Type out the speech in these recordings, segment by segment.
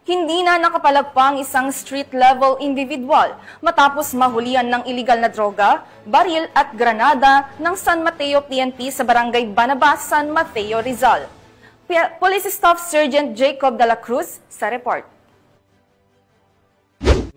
Hindi na nakapalagpang isang street-level individual matapos mahulihan ng iligal na droga, baril at granada ng San Mateo PNP sa Barangay Banabas, San Mateo, Rizal. Police Staff Sergeant Jacob de la Cruz sa report.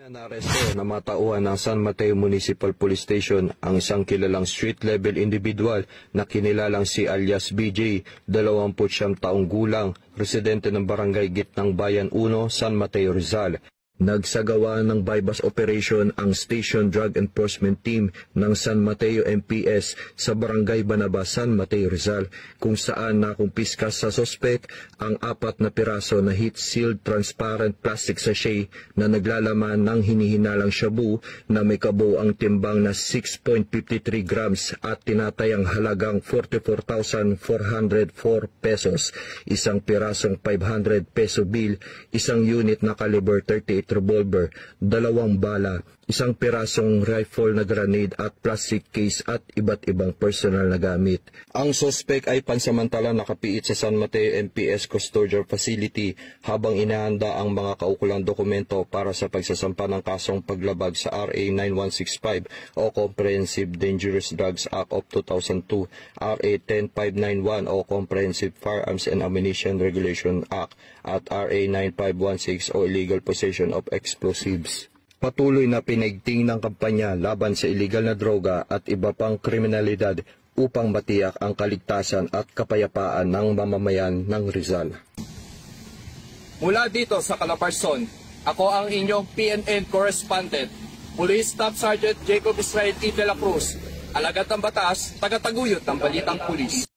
Naresto na matauhan ng San Mateo Municipal Police Station ang isang kilalang street-level individual na kinilalang si alias BJ, 29 taong gulang, residente ng Barangay Gitnang Bayan 1, San Mateo, Rizal. Nagsagawa ng bypass operation ang Station Drug Enforcement Team ng San Mateo MPS sa Barangay Banabas, San Mateo, Rizal, kung saan nakumpiskas sa sospek ang 4 na piraso na heat-sealed transparent plastic sachet na naglalaman ng hinihinalang shabu na may kabuuang timbang na 6.53 grams at tinatayang halagang 44,404 pesos, isang pirasong 500 peso bill, isang unit na caliber 38 revolver, 2 bala, isang pirasong rifle na grenade at plastic case at iba't ibang personal na gamit. Ang suspect ay pansamantala nakapiit sa San Mateo MPS Custodial Facility habang inahanda ang mga kaukulang dokumento para sa pagsasampa ng kasong paglabag sa RA 9165 o Comprehensive Dangerous Drugs Act of 2002, RA 10591 o Comprehensive Firearms and Ammunition Regulation Act at RA 9516 o Illegal Possession of Explosives. Patuloy na pinaigting ng kampanya laban sa iligal na droga at iba pang kriminalidad upang matiyak ang kaligtasan at kapayapaan ng mamamayan ng Rizal. Mula dito sa Calabarzon, ako ang inyong PNN correspondent, Police Staff Sergeant Jacob Israel E. de la Cruz, alagad ng batas, tagataguyod ng Balitang Pulis.